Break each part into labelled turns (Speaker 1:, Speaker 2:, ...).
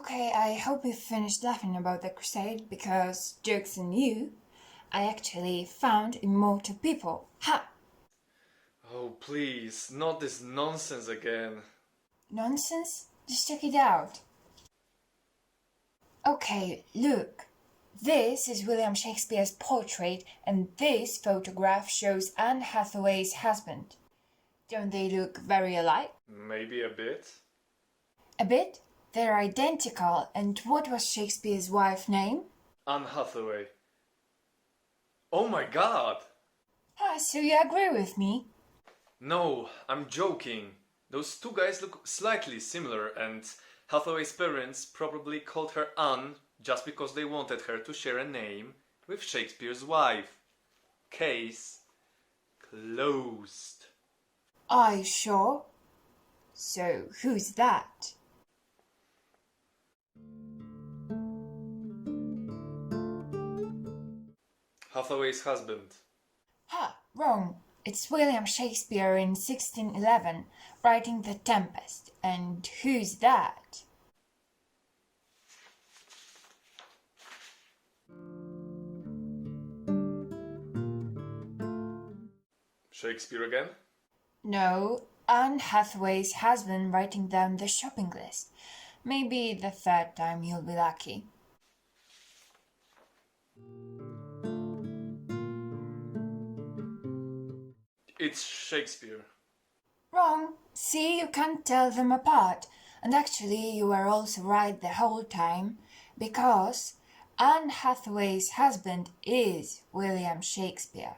Speaker 1: Okay, I hope you finished laughing about the crusade because, jokes on you, I actually found immortal people. Ha!
Speaker 2: Oh, please, not this nonsense again.
Speaker 1: Nonsense? Just check it out. Okay, look. This is William Shakespeare's portrait, and this photograph shows Anne Hathaway's husband. Don't they look very alike?
Speaker 2: Maybe a bit.
Speaker 1: A bit? They're identical, and what was Shakespeare's wife's name?
Speaker 2: Anne Hathaway. Oh my god!
Speaker 1: Ah, so you agree with me?
Speaker 2: No, I'm joking. Those two guys look slightly similar, and Hathaway's parents probably called her Anne just because they wanted her to share a name with Shakespeare's wife. Case closed.
Speaker 1: Are you sure? So, who's that?
Speaker 2: Hathaway's husband.
Speaker 1: Ha, wrong. It's William Shakespeare in 1611, writing The Tempest. And who's that?
Speaker 2: Shakespeare again?
Speaker 1: No, Anne Hathaway's husband writing down the shopping list. Maybe the third time you'll be lucky.
Speaker 2: It's Shakespeare.
Speaker 1: Wrong. See, you can't tell them apart. And actually, you were also right the whole time, because Anne Hathaway's husband is William Shakespeare.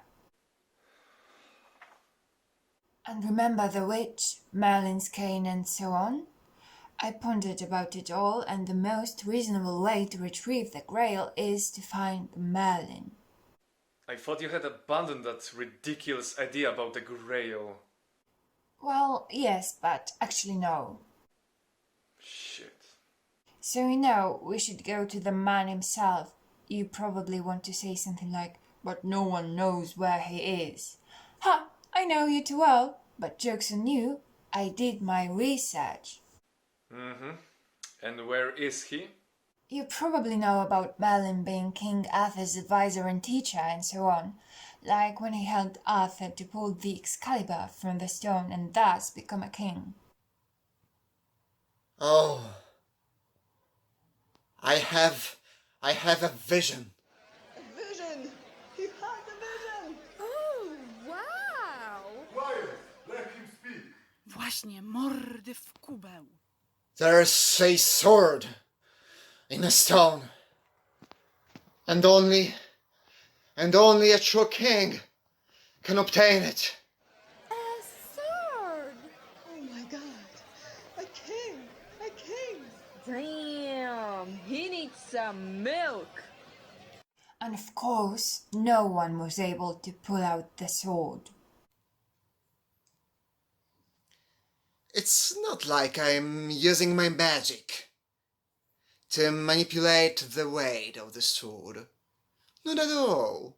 Speaker 1: And remember the witch, Merlin's cane, and so on? I pondered about it all, and the most reasonable way to retrieve the Grail is to find Merlin.
Speaker 2: I thought you had abandoned that ridiculous idea about the Grail.
Speaker 1: Well, yes, but actually no.
Speaker 2: Shit.
Speaker 1: So we should go to the man himself. You probably want to say something like, but no one knows where he is. Ha! I know you too well, but joke's on you. I did my research.
Speaker 2: Mm-hmm. And where is he?
Speaker 1: You probably know about Merlin being King Arthur's advisor and teacher and so on, like when he helped Arthur to pull the Excalibur from the stone and thus become a king.
Speaker 3: Oh, I have a vision.
Speaker 4: A vision! He had a vision!
Speaker 5: Oh, wow!
Speaker 6: Quiet! Let him speak.
Speaker 5: Właśnie, mordy w kubeł.
Speaker 3: There's a sword in a stone, and only a true king can obtain it.
Speaker 5: A sword!
Speaker 4: Oh my god! A king! A king!
Speaker 7: Damn, he needs some milk.
Speaker 1: And of course, no one was able to pull out the sword.
Speaker 3: It's not like I'm using my magic to manipulate the weight of the sword. Not at all.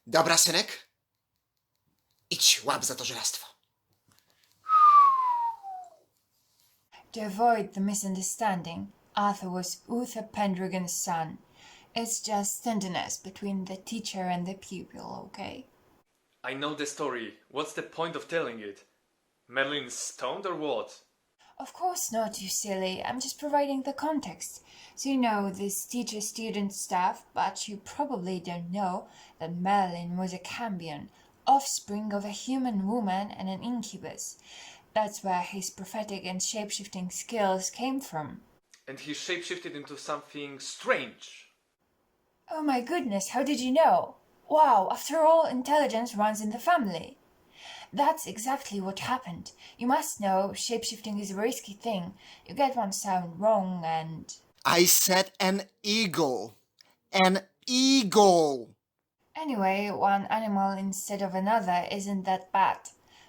Speaker 3: Dobra, synek? Idź, łap za to żelastwo.
Speaker 1: To avoid the misunderstanding, Arthur was Uther Pendragon's son. It's just tenderness between the teacher and the pupil, okay?
Speaker 2: I know the story. What's the point of telling it? Merlin's stoned or what?
Speaker 1: Of course not, you silly. I'm just providing the context. So you know this teacher-student stuff, but you probably don't know that Merlin was a cambion, offspring of a human woman and an incubus. That's where his prophetic and shape-shifting skills came from.
Speaker 2: And he shapeshifted into something strange.
Speaker 1: Oh my goodness, how did you know? Wow, after all, intelligence runs in the family. That's exactly what happened. You must know, shapeshifting is a risky thing. You get one sound wrong and...
Speaker 3: I said an eagle. An eagle!
Speaker 1: Anyway, one animal instead of another isn't that bad.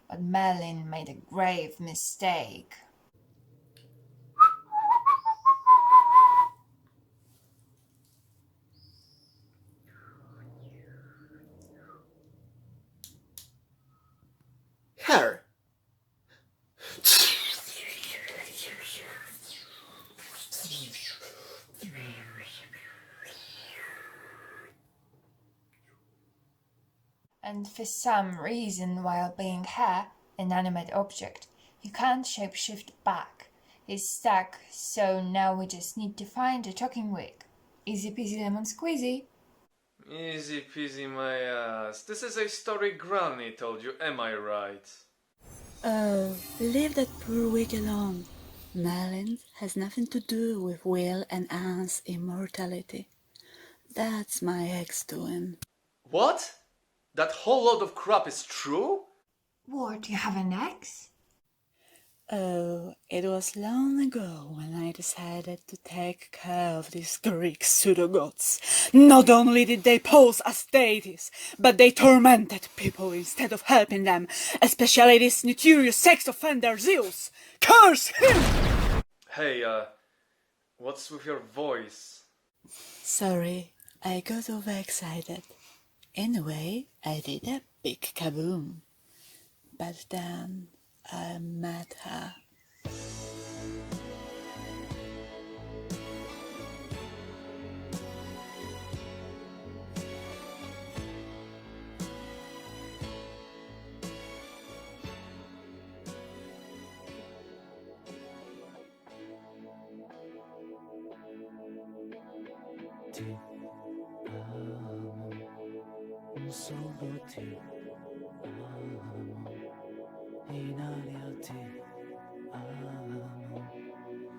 Speaker 1: But Merlin made a grave mistake.
Speaker 3: Her.
Speaker 1: And for some reason, while being her, inanimate object, you can't shapeshift back. He's stuck, so now we just need to find a talking wig. Easy peasy lemon squeezy.
Speaker 2: Easy peasy my ass. This is a story Granny told you, am I right?
Speaker 8: Oh, leave that poor wig alone. Merlin has nothing to do with Will and Anne's immortality. That's my ex doing.
Speaker 2: What? That whole load of crap is true?
Speaker 1: What, you have an ex?
Speaker 8: Oh, it was long ago when I decided to take care of these Greek pseudo-gods. Not only did they pose as deities, but they tormented people instead of helping them, especially this notorious sex offender Zeus. Curse him!
Speaker 2: Hey, what's with your voice?
Speaker 8: Sorry, I got overexcited. Anyway, I did a big kaboom. But then I met her.
Speaker 9: Solo ti amo, in aria ti amo.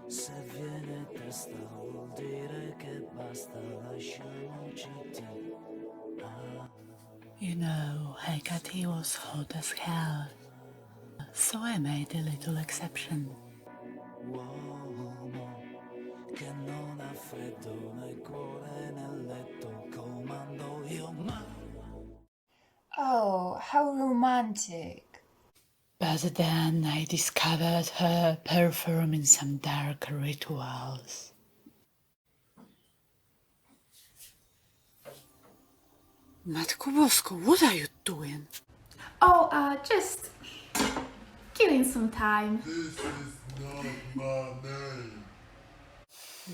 Speaker 9: Se viene testa vuol dire che basta, lasciamoci ti amo.
Speaker 8: You know, Hecate was hot as hell, so I made a little exception.
Speaker 9: Uomo che non ha freddo nel cuore nel letto, comando io ma.
Speaker 1: Oh, how romantic.
Speaker 8: But then I discovered her performing some dark rituals. Matko Bosko, what are you doing?
Speaker 5: Oh, just killing some time.
Speaker 6: This is not my name.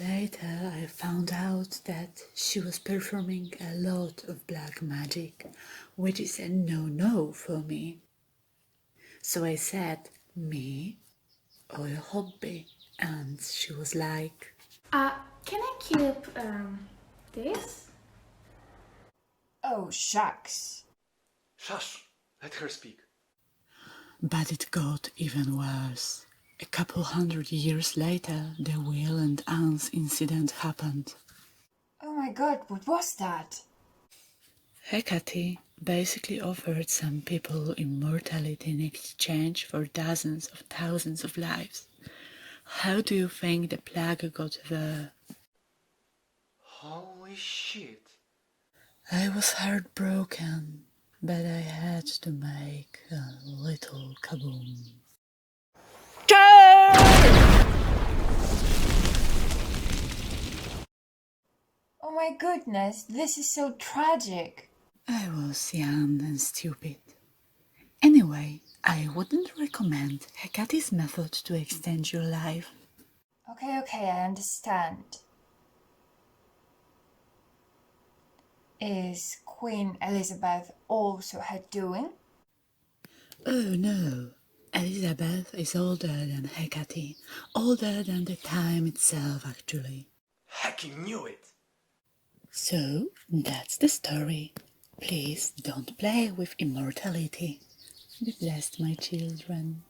Speaker 8: Later I found out that she was performing a lot of black magic, which is a no-no for me. So I said, me or a hobby? And she was like,
Speaker 5: Can I keep, this?
Speaker 1: Oh, shucks.
Speaker 2: Shush! Let her speak.
Speaker 8: but it got even worse. A couple hundred years later, the Will and Anne's incident happened.
Speaker 1: Oh my god, what was that?
Speaker 8: Hecate basically offered some people immortality in exchange for dozens of thousands of lives. How do you think the plague got there?
Speaker 2: Holy shit.
Speaker 8: I was heartbroken, but I had to make a little kaboom.
Speaker 1: Oh my goodness, this is so tragic.
Speaker 8: I was young and stupid. Anyway, I wouldn't recommend Hecate's method to extend your life.
Speaker 1: Okay, I understand. Is Queen Elizabeth also her doing?
Speaker 8: Oh no, Elizabeth is older than Hecate, older than the time itself actually.
Speaker 2: Hecking knew it!
Speaker 8: So, that's the story. Please don't play with immortality. Be blessed, my children.